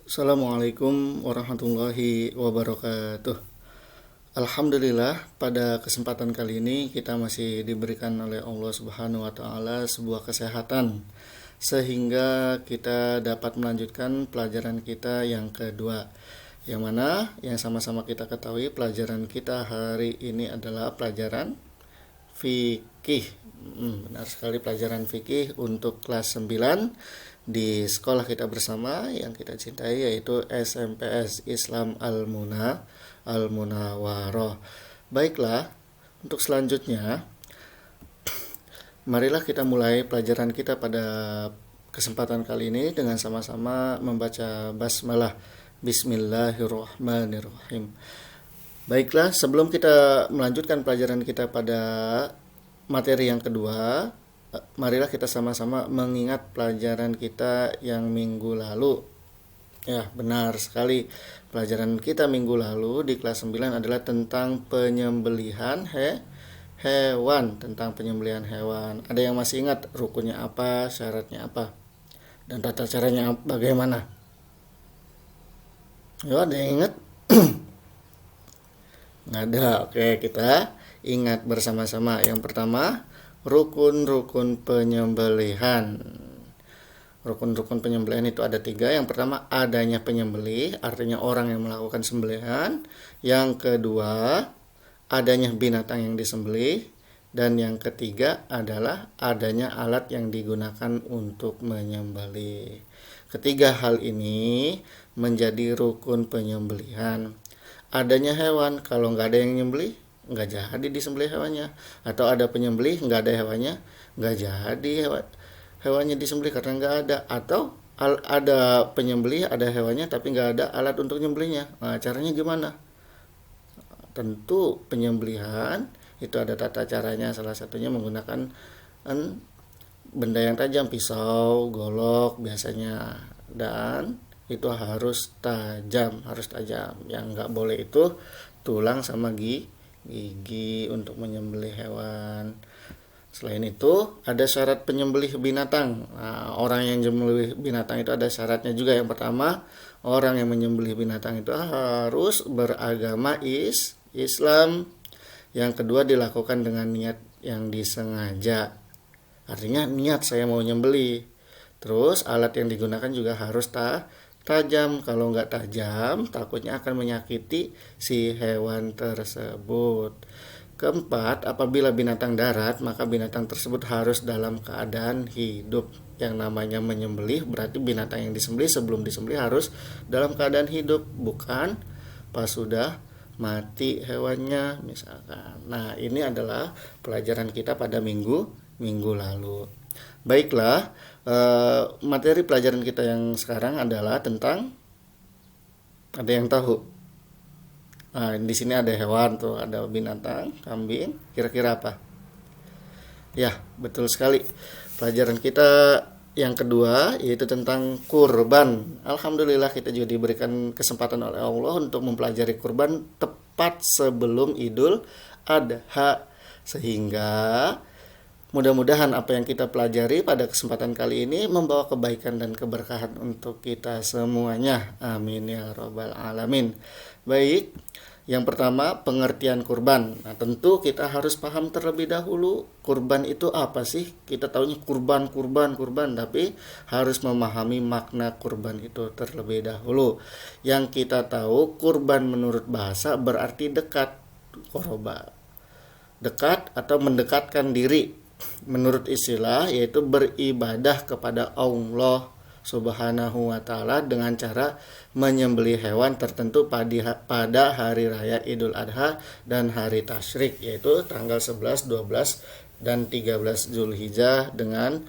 Assalamualaikum warahmatullahi wabarakatuh. Alhamdulillah, pada kesempatan kali ini kita masih diberikan oleh Allah Subhanahu wa taala sebuah kesehatan sehingga kita dapat melanjutkan pelajaran kita yang kedua. Yang mana yang sama-sama kita ketahui pelajaran kita hari ini adalah pelajaran fikih. Benar sekali, pelajaran fikih untuk kelas 9 di sekolah kita bersama yang kita cintai, yaitu SMPS Islam Al-Munawaroh. Baiklah, untuk selanjutnya marilah kita mulai pelajaran kita pada kesempatan kali ini dengan sama-sama membaca basmalah. Bismillahirrahmanirrahim. Baiklah, sebelum kita melanjutkan pelajaran kita pada materi yang kedua, marilah kita sama-sama mengingat pelajaran kita yang minggu lalu. Ya, benar sekali. Pelajaran kita minggu lalu di kelas 9 adalah tentang penyembelihan hewan, tentang penyembelihan hewan. Ada yang masih ingat rukunnya apa, syaratnya apa, dan tata caranya bagaimana? Ya, ada yang ingat? Nggak ada. Oke, kita ingat bersama-sama. Yang pertama, rukun-rukun penyembelihan. Rukun-rukun penyembelihan itu ada 3. Yang pertama, adanya penyembelih, artinya orang yang melakukan sembelihan. Yang kedua, adanya binatang yang disembelih. Dan yang ketiga adalah adanya alat yang digunakan untuk menyembelih. Ketiga hal ini menjadi rukun penyembelihan. Adanya hewan, kalau nggak ada yang nyembelih, nggak jadi disembelih hewannya. Atau ada penyembelih, nggak ada hewannya, nggak jadi hewannya disembelih karena nggak ada. Atau ada penyembelih, ada hewannya, tapi nggak ada alat untuk nyembelihnya. Nah, caranya gimana? Tentu penyembelihan itu ada tata caranya, salah satunya menggunakan benda yang tajam, pisau, golok biasanya, dan itu harus tajam. Yang nggak boleh itu tulang sama gigi untuk menyembelih hewan. Selain itu, ada syarat penyembelih binatang. Nah, orang yang menyembelih binatang itu ada syaratnya juga. Yang pertama, orang yang menyembelih binatang itu harus beragama Islam. Yang kedua, dilakukan dengan niat yang disengaja. Artinya niat saya mau nyembelih. Terus alat yang digunakan juga harus tajam. Kalau nggak tajam, takutnya akan menyakiti si hewan tersebut. Keempat, apabila binatang darat, maka binatang tersebut harus dalam keadaan hidup. Yang namanya menyembelih berarti binatang yang disembelih sebelum disembelih harus dalam keadaan hidup, bukan pas sudah mati hewannya misalkan. Nah, ini adalah pelajaran kita pada minggu lalu. Baiklah, materi pelajaran kita yang sekarang adalah tentang, ada yang tahu? Nah, di sini ada hewan tuh, ada binatang, kambing. Kira-kira apa? Ya, betul sekali. Pelajaran kita yang kedua yaitu tentang kurban. Alhamdulillah kita juga diberikan kesempatan oleh Allah untuk mempelajari kurban tepat sebelum Idul Adha, sehingga mudah-mudahan apa yang kita pelajari pada kesempatan kali ini membawa kebaikan dan keberkahan untuk kita semuanya. Amin ya rabbal alamin. Baik, yang pertama, pengertian kurban. Nah, tentu kita harus paham terlebih dahulu kurban itu apa sih. Kita taunya kurban, tapi harus memahami makna kurban itu terlebih dahulu. Yang kita tahu, kurban menurut bahasa berarti dekat, qoroba, dekat atau mendekatkan diri. Menurut istilah yaitu beribadah kepada Allah Subhanahu wa ta'ala dengan cara menyembelih hewan tertentu pada hari raya Idul Adha dan hari tasyrik, yaitu tanggal 11, 12, dan 13 Zulhijjah dengan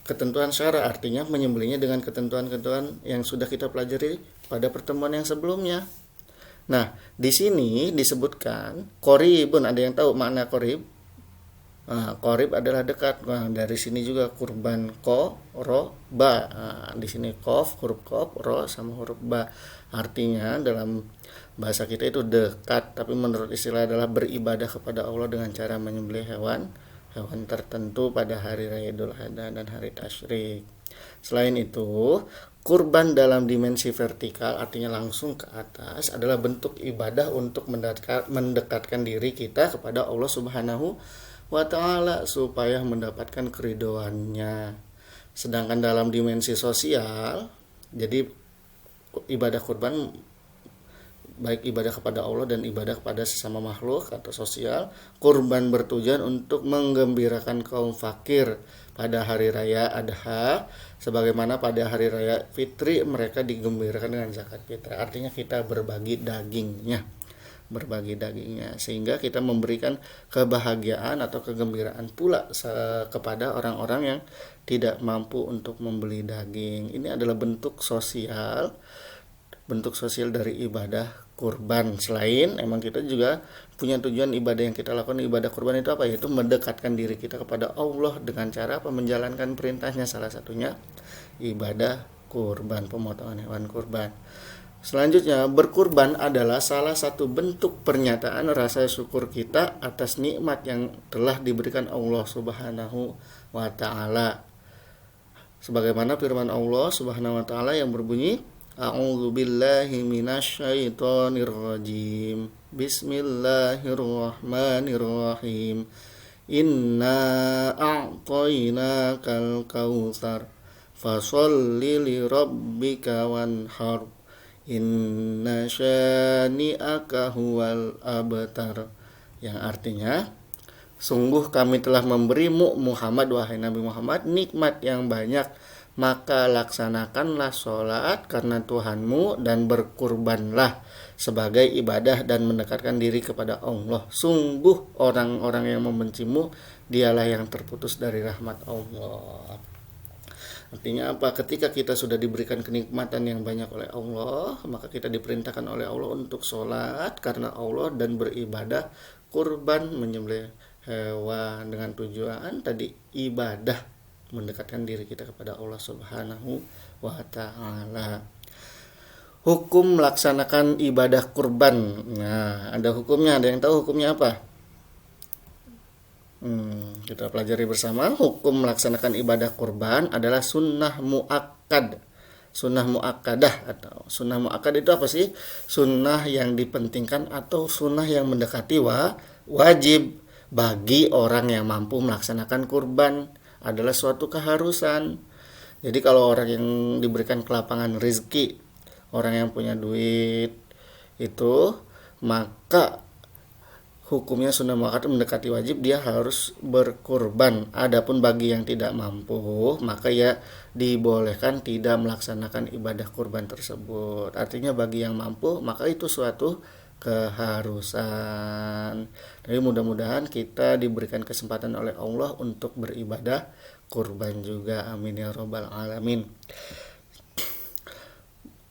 ketentuan syara, artinya menyembelihnya dengan ketentuan-ketentuan yang sudah kita pelajari pada pertemuan yang sebelumnya. Nah, di sini disebutkan qoribun. Ada yang tahu makna qorib? Nah, qorib adalah dekat. Nah, dari sini juga kurban ba. Nah, di sini huruf kof, ro sama huruf ba. Artinya dalam bahasa kita itu dekat, tapi menurut istilah adalah beribadah kepada Allah dengan cara menyembelih hewan tertentu pada hari raya Idul Adha dan hari tasyrik. Selain itu, Kurban dalam dimensi vertikal artinya langsung ke atas adalah bentuk ibadah untuk mendekatkan diri kita kepada Allah Subhanahu wa taala supaya mendapatkan keridhoannya. Sedangkan dalam dimensi sosial, jadi ibadah kurban baik ibadah kepada Allah dan ibadah kepada sesama makhluk atau sosial. Kurban bertujuan untuk menggembirakan kaum fakir pada hari raya Adha, sebagaimana pada hari raya Fitri mereka digembirakan dengan zakat fitrah. Artinya kita berbagi dagingnya, sehingga kita memberikan kebahagiaan atau kegembiraan pula kepada orang-orang yang tidak mampu untuk membeli daging. Ini adalah bentuk sosial dari ibadah kurban. Selain emang kita juga punya tujuan ibadah yang kita lakukan, ibadah kurban itu apa? Yaitu mendekatkan diri kita kepada Allah dengan cara apa? Menjalankan perintahnya, salah satunya ibadah kurban, pemotongan hewan kurban. Selanjutnya, berkurban adalah salah satu bentuk pernyataan rasa syukur kita atas nikmat yang telah diberikan Allah Subhanahu wa taala. Sebagaimana firman Allah Subhanahu wa taala yang berbunyi, A'udzu billahi minasyaitonir rajim. Bismillahirrahmanirrahim. Inna a'tainakal kautsar fasholli li rabbika wanhar. Inna syani'aka huwal abtar. Yang artinya, sungguh kami telah memberimu Muhammad, wahai Nabi Muhammad, nikmat yang banyak, maka laksanakanlah sholat karena Tuhanmu dan berkurbanlah sebagai ibadah dan mendekatkan diri kepada Allah. Sungguh orang-orang yang membencimu dialah yang terputus dari rahmat Allah. Artinya apa? Ketika kita sudah diberikan kenikmatan yang banyak oleh Allah, maka kita diperintahkan oleh Allah untuk sholat karena Allah dan beribadah, kurban, menyembelih hewan dengan tujuan tadi ibadah, mendekatkan diri kita kepada Allah Subhanahu wa taala. Hukum melaksanakan ibadah kurban. Nah, ada hukumnya. Ada yang tahu hukumnya apa? Kita pelajari bersama. Hukum melaksanakan ibadah kurban adalah sunnah muakkad. Sunnah muakkadah atau sunnah muakkad itu apa sih? Sunnah yang dipentingkan atau sunnah yang mendekati wajib bagi orang yang mampu melaksanakan kurban, adalah suatu keharusan. Jadi kalau orang yang diberikan kelapangan rezeki, orang yang punya duit itu, maka hukumnya sunnah muakkad mendekati wajib, dia harus berkurban. Adapun bagi yang tidak mampu, maka ya dibolehkan tidak melaksanakan ibadah kurban tersebut. Artinya bagi yang mampu, maka itu suatu keharusan. Jadi mudah-mudahan kita diberikan kesempatan oleh Allah untuk beribadah kurban juga. Amin ya rabbal alamin.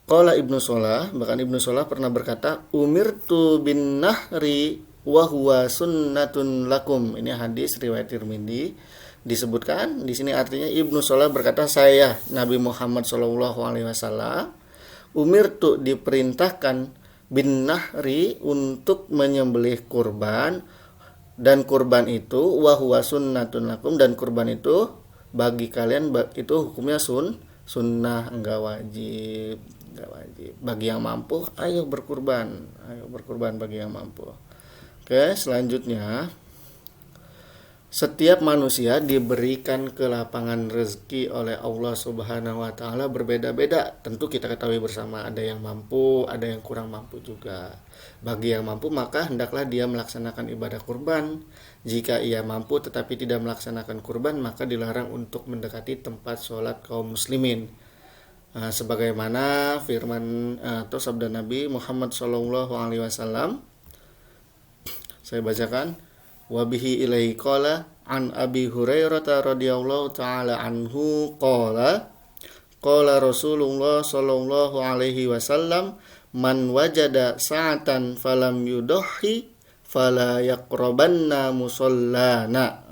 Qala Ibnu Shalah, bahkan Ibnu Shalah pernah berkata, umirtu bin nahri wa huwa sunnatun lakum. Ini hadis riwayat Tirmidzi. Disebutkan di sini artinya Ibnu Shalah berkata, saya Nabi Muhammad SAW umirtu diperintahkan bin nahri untuk menyembelih kurban, dan kurban itu wa huwa sunnatun lakum, dan kurban itu bagi kalian itu hukumnya sunnah, enggak wajib. Bagi yang mampu ayo berkurban bagi yang mampu. Oke, selanjutnya, setiap manusia diberikan kelapangan rezeki oleh Allah Subhanahu wa taala berbeda-beda. Tentu kita ketahui bersama, ada yang mampu, ada yang kurang mampu juga. Bagi yang mampu maka hendaklah dia melaksanakan ibadah kurban. Jika ia mampu tetapi tidak melaksanakan kurban, maka dilarang untuk mendekati tempat sholat kaum muslimin. Sebagaimana firman atau sabda Nabi Muhammad SAW, saya bacakan. Wabihi ilaihi qala an Abi Hurairah radhiyallahu taala anhu qala Rasulullah sallallahu alaihi wasallam, man wajada sa'atan falam yudhi fala yaqrabanna musallana.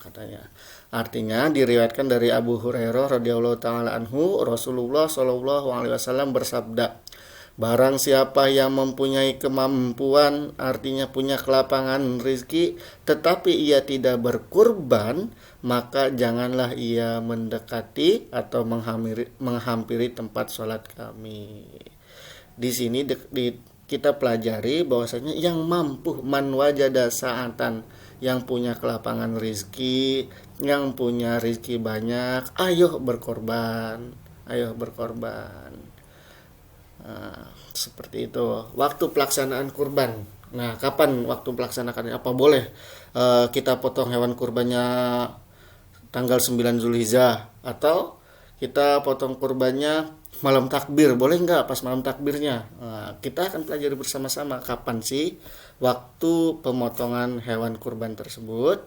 Katanya. Artinya diriwayatkan dari Abu Hurairah radhiyallahu taala anhu, Rasulullah sallallahu alaihi wasallam bersabda, Barang siapa yang mempunyai kemampuan, artinya punya kelapangan rezeki, tetapi ia tidak berkurban, maka janganlah ia mendekati atau menghampiri tempat sholat kami. Di sini kita pelajari bahwasanya yang mampu, man wajada sa'atan, yang punya kelapangan rizki, yang punya rizki banyak, ayo berkorban, ayo berkorban. Nah, seperti itu. Waktu pelaksanaan kurban. Nah, kapan waktu pelaksanakannya? Apa boleh kita potong hewan kurbannya tanggal 9 Zulhijjah, atau kita potong kurbannya malam takbir? Boleh nggak pas malam takbirnya? Nah, kita akan pelajari bersama-sama kapan sih waktu pemotongan hewan kurban tersebut.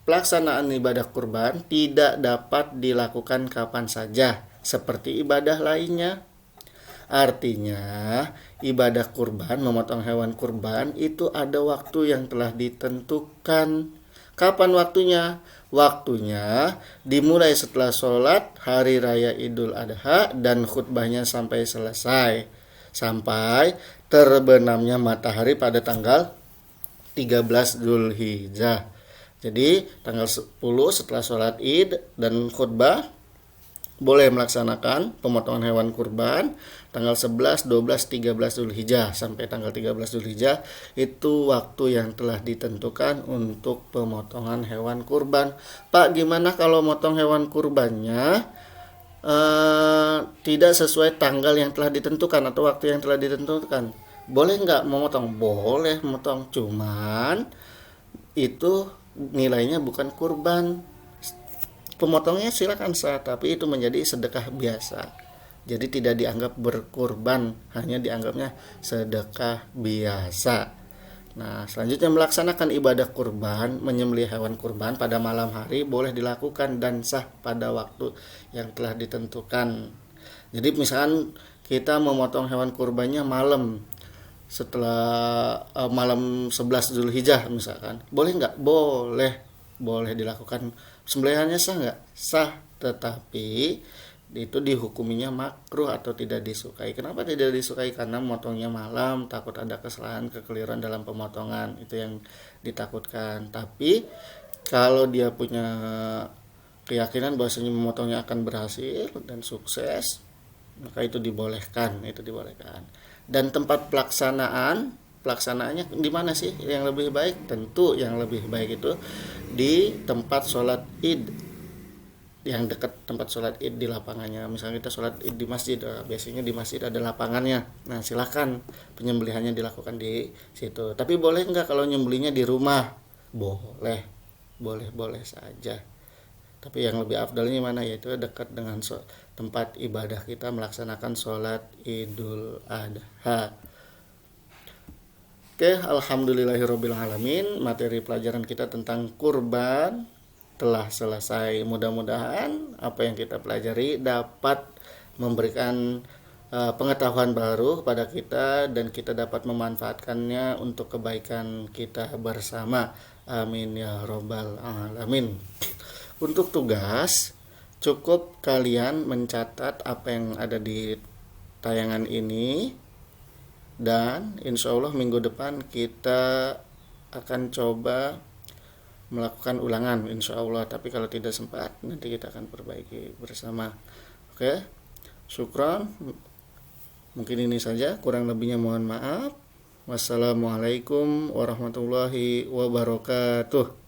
Pelaksanaan ibadah kurban tidak dapat dilakukan kapan saja seperti ibadah lainnya. Artinya, ibadah kurban, memotong hewan kurban itu ada waktu yang telah ditentukan. Kapan waktunya? Waktunya dimulai setelah sholat hari raya Idul Adha dan khutbahnya sampai selesai, sampai terbenamnya matahari pada tanggal 13 Zulhijjah. Jadi tanggal 10 setelah sholat Id dan khutbah boleh melaksanakan pemotongan hewan kurban. Tanggal 11, 12, 13 Zulhijjah sampai tanggal 13 Zulhijjah itu waktu yang telah ditentukan untuk pemotongan hewan kurban. Pak, gimana kalau motong hewan kurbannya tidak sesuai tanggal yang telah ditentukan atau waktu yang telah ditentukan? Boleh nggak memotong? Boleh memotong, cuman itu nilainya bukan kurban. Pemotongnya silakan sah, tapi itu menjadi sedekah biasa. Jadi tidak dianggap berkurban, hanya dianggapnya sedekah biasa. Nah, selanjutnya melaksanakan ibadah kurban, menyembelih hewan kurban pada malam hari boleh dilakukan dan sah pada waktu yang telah ditentukan. Jadi misalkan kita memotong hewan kurbannya malam setelah malam 11 Zulhijjah misalkan, boleh nggak? Boleh dilakukan. Sembelihannya sah nggak? Sah, tetapi itu dihukuminya makruh atau tidak disukai. Kenapa tidak disukai? Karena memotongnya malam, takut ada kesalahan, kekeliruan dalam pemotongan, itu yang ditakutkan. Tapi kalau dia punya keyakinan bahwasanya memotongnya akan berhasil dan sukses, maka itu dibolehkan, Dan tempat pelaksanaannya di mana sih yang lebih baik? Tentu yang lebih baik itu di tempat sholat Id, yang dekat tempat sholat Id di lapangannya. Misalnya kita sholat Id di masjid, biasanya di masjid ada lapangannya. Nah, silakan penyembelihannya dilakukan di situ. Tapi boleh nggak kalau nyembelihnya di rumah? Boleh saja. Tapi yang lebih afdalnya mana? Yaitu dekat dengan tempat ibadah kita melaksanakan sholat Idul Adha. Oke, alhamdulillahirobbilalamin. Materi pelajaran kita tentang kurban telah selesai. Mudah-mudahan apa yang kita pelajari dapat memberikan pengetahuan baru pada kita dan kita dapat memanfaatkannya untuk kebaikan kita bersama. Amin ya robbal alamin. Untuk tugas, cukup kalian mencatat apa yang ada di tayangan ini, dan insya Allah minggu depan kita akan coba melakukan ulangan insya Allah. Tapi kalau tidak sempat, nanti kita akan perbaiki bersama. Oke, syukran. Mungkin ini saja, kurang lebihnya mohon maaf. Wassalamualaikum warahmatullahi wabarakatuh.